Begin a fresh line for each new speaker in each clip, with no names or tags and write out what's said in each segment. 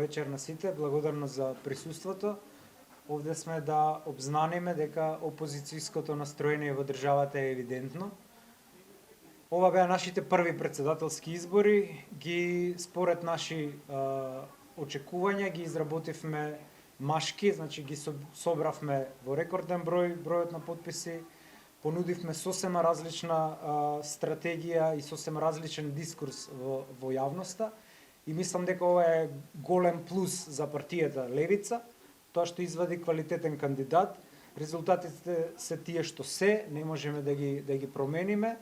вечер на сите, благодарно за присуството. Овде сме да обзнаниме дека опозицијското настроение во државата е евидентно. Ова беа нашите први председателски избори, ги според наши очекувања ги изработивме машки, значи ги собравме во рекорден бројот на подписи, понудивме сосема различна стратегија и сосема различен дискурс во јавноста и мислам дека ова е голем плюс за партијата Левица, тоа што извади квалитетен кандидат. Резултатите се тие што се, не можеме да ги промениме.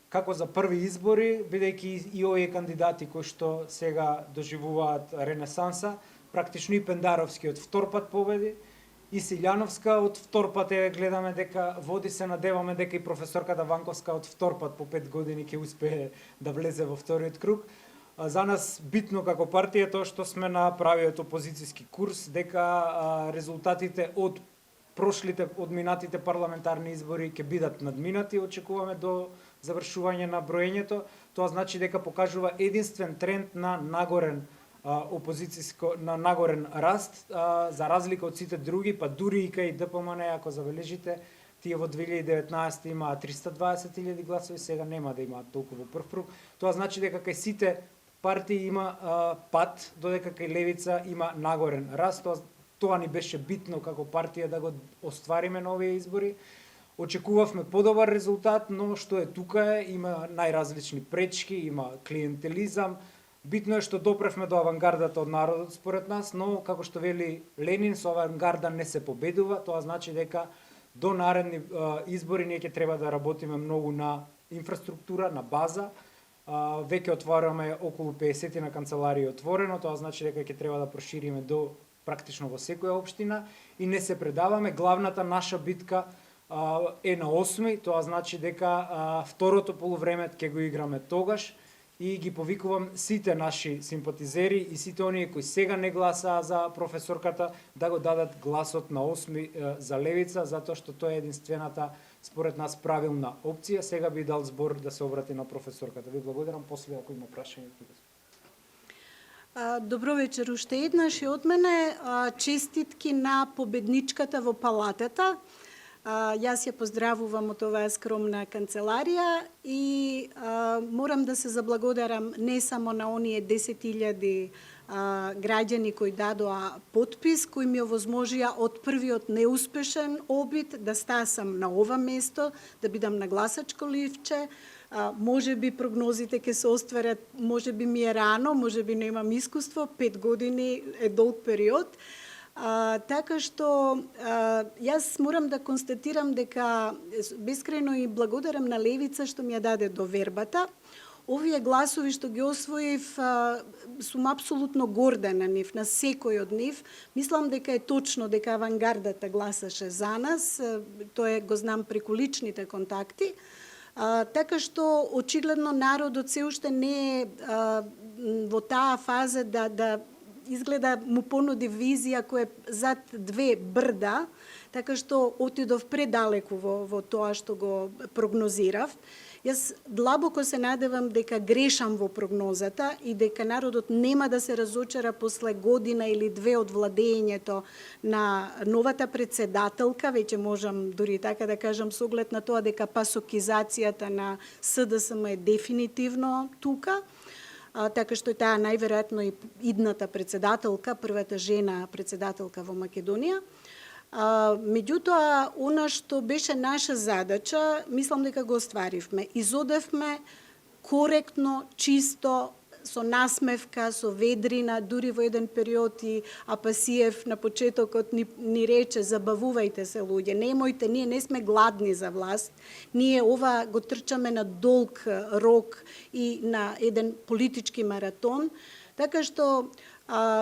Како за први избори, бидејќи и овие кандидати кои што сега доживуваат ренесанса, практично и Пендаровски од втор пат победи, и Силјановска од втор пат гледаме дека води се, надеваме дека и професорката Ванковска од втор пат по 5 години ќе успее да влезе во вториот круг. За нас битно како партија тоа што сме на правиот опозицијски курс, дека резултатите од минатите парламентарни избори ќе бидат надминати, очекуваме до завршување на броењето. Тоа значи дека покажува единствен тренд на нагорен нагорен раст, за разлика од сите други, па дури и кај ДПМН, ако забележите, тие во 2019 имаа 320.000 гласови, сега нема да имаат толку во прв круг. Тоа значи дека кај сите партии има пат, додека кај Левица има нагорен раст. Тоа ни беше битно како партија да го оствариме на овие избори. Очекувавме подобар резултат, но што е тука има најразлични пречки, има клиентелизам. Битно е што допревме до авангардата од народот според нас, но како што вели Ленин, со авангарда не се победува. Тоа значи дека до наредни избори ние ќе треба да работиме многу на инфраструктура, на база. Веќе отвараме околу 50 на канцеларии отворено, тоа значи дека ќе треба да прошириме до практично во секоја општина и не се предаваме. Главната наша битка е на 8, тоа значи дека второто полувреме ќе го играме тогаш и ги повикувам сите наши симпатизери и сите оние кои сега не гласаа за професорката да го дадат гласот на 8 за Левица, затоа што тоа е единствената според нас правилна опција. Сега би дал збор да се обрати на професорката. Ви благодарам, после ако има прашања.
Добро вечер уште еднаш и од мене. Честитки на победничката во палатата. Јас ја поздравувам од оваа скромна канцеларија и морам да се заблагодарам не само на оние 10.000 граѓани кои дадоа подпис, кои ми овозможија од првиот неуспешен обид да стасам на ова место, да бидам на гласачко ливче. Може би прогнозите ќе се остварат, може би ми е рано, може би немам искуство, 5 години е долг период. Така што јас морам да констатирам дека бескрајно и благодарам на Левица што ми ја даде довербата. Овие гласови што ги освоив, сум апсолутно горда на нив, на секој од нив. Мислам дека е точно дека авангардата гласаше за нас, тоа го знам преку личните контакти. Така што очигледно народот се уште не е во таа фаза да изгледа му понуди визија која е зад 2 брда, така што отидов предалеку во тоа што го прогнозирав. Јас длабоко се надевам дека грешам во прогнозата и дека народот нема да се разочара после година или 2 од владењето на новата председателка, веќе можам дури така да кажам со оглед на тоа дека пасокизацијата на СДСМ е дефинитивно тука. Така што таа најверојатно и идната председателка, првата жена председателка во Македонија. Меѓутоа, она што беше наша задача, мислам дека го остваривме. Изодевме коректно, чисто, со насмевка, со ведрина, дури во еден период и Апасиев на почетокот ни рече: забавувајте се луѓе, немојте, ние не сме гладни за власт, ние ова го трчаме на долг рок и на еден политички маратон, така што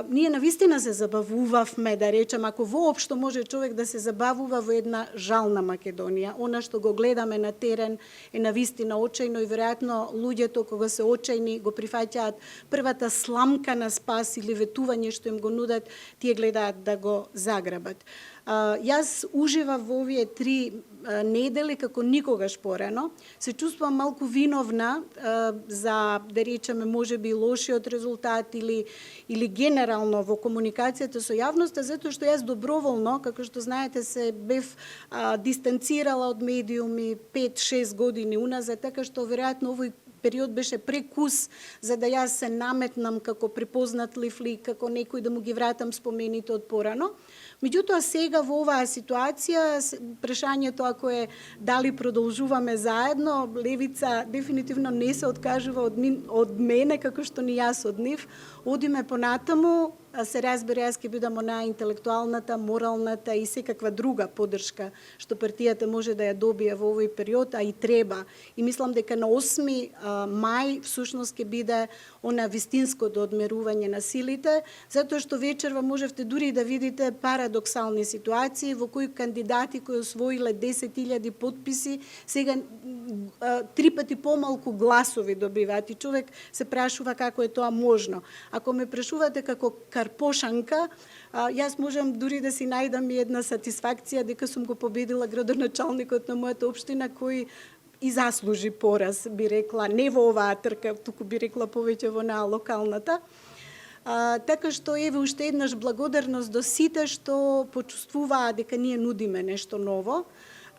ние навистина се забавувавме, да речем, ако воопшто може човек да се забавува во една жална Македонија. Она што го гледаме на терен е навистина очајно и веројатно луѓето кога се очајни го прифаќаат првата сламка на спас или ветување што им го нудат, тие гледаат да го заграбат. Јас уживав во овие 3 недели како никогаш порано. Се чувствувам малку виновна за, да речеме, можеби лошиот резултат или генерално во комуникацијата со јавноста, затоа што јас доброволно, како што знаете, се бев дистанцирала од медиуми 5-6 години уназад, така што веројатно овој период беше прекус за да јас се наметнам како препознатлив лик, како некој да му ги вратам спомените од порано. Меѓутоа сега во оваа ситуација, прашањето ако е дали продолжуваме заедно, Левица дефинитивно не се откажува од мене, како што ни јас од нив. Одиме понатаму, се разбира, јас ќе бидам на интелектуалната, моралната и секаква друга поддршка што партијата може да ја добие во овој период, а и треба. И мислам дека на 8 мај всушност ќе биде она вистинското одмерување на силите, затоа што вечерва можевте дури да видите парадоксални ситуации во кои кандидати кои освоиле 10.000 подписи, сега 3 пати помалку гласови добиваат и човек се прашува како е тоа можно. Ако ме прашувате како карпошанка, јас можам дури да си најдам и една сатисфакција дека сум го победила градоначалникот на мојата општина кој и заслужи пораз, би рекла, не во оваа трка, туку би рекла повеќе во на локалната. Така што еве уште еднаш благодарност до сите што почувствуваа дека ние нудиме нешто ново.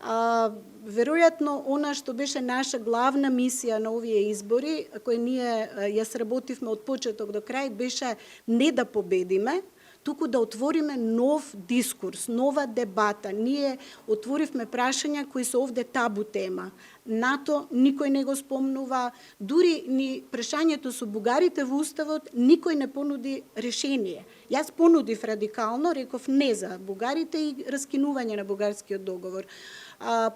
Веројатно, она што беше наша главна мисија на овие избори, кој ние ја сработивме од почеток до крај, беше не да победиме, туку да отвориме нов дискурс, нова дебата. Ние отворивме прашања кои се овде табу тема. НАТО никој не го спомнува, дури ни прашањето со бугарите во Уставот никој не понуди решение. Јас понудив радикално, реков не за бугарите и раскинување на бугарскиот договор.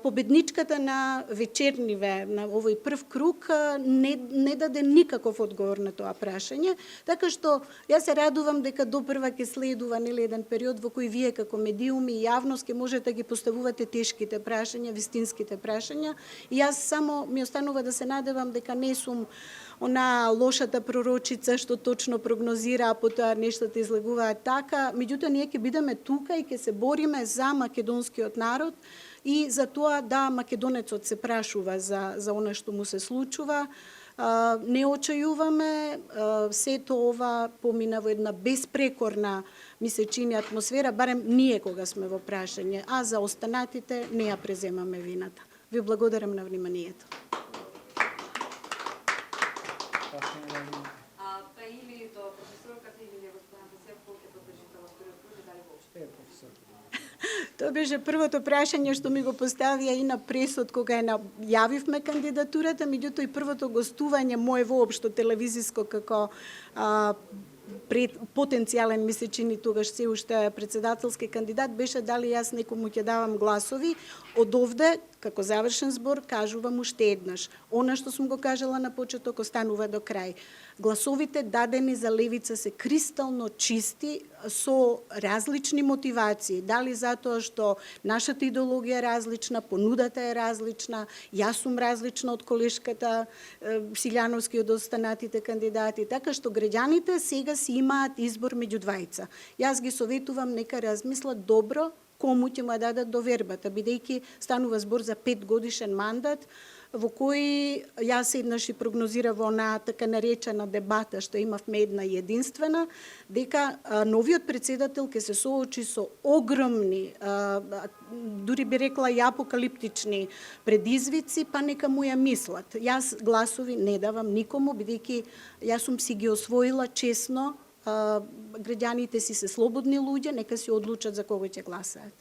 Победничката на вечерниве, на овој прв круг, не даде никаков одговор на тоа прашање, така што јас се радувам дека допрва ќе следува еден период во кој вие како медиуми и јавност ќе можете да ги поставувате тешките прашања, вистинските прашања. И јас само ми останува да се надевам дека не сум она лошата пророчица што точно прогнозира, а потоа нештата излегуваат така. Меѓутоа, ние ќе бидеме тука и ќе се бориме за македонскиот народ и за тоа да македонецот се прашува за она што му се случува. Не очајуваме, сето ова помина во една безпрекорна, ми се чини, атмосфера, барем ние кога сме во прашање, а за останатите не ја преземаме вината. Ви благодарам на вниманието.
Па или до професорката или господината Севко ќе подржите во вториот круг, дали воопште?
Професор.
Тоа беше првото прашање што ми го поставија и на пресот кога ја јавивме кандидатурата, меѓутоа и првото гостување мое воопшто телевизиско како потенцијален, ми се чини тогаш се уште председателски кандидат, беше дали јас некому ќе давам гласови. Од овде, како завршен збор, кажувам уште еднаш. Она што сум го кажала на почеток останува до крај. Гласовите дадени за Левица се кристално чисти со различни мотивации. Дали затоа што нашата идеологија е различна, понудата е различна, јас сум различна од колешката Силјановски од останатите кандидати, така што граѓаните сега си имаат избор меѓу двајца. Јас ги советувам нека размислат добро кому ќе му ја дадат довербата, бидејќи станува збор за 5 годишен мандат, во кој јас еднаш и прогнозирав она така наречена дебата што имавме една единствена, дека новиот председател ќе се соочи со огромни, дури би рекла и апокалиптични предизвици, па нека му ја мислат. Јас гласови не давам никому, бидејќи јас сум си ги освоила честно, граѓаните си се слободни луѓе, нека си одлучат за кого ќе гласаат.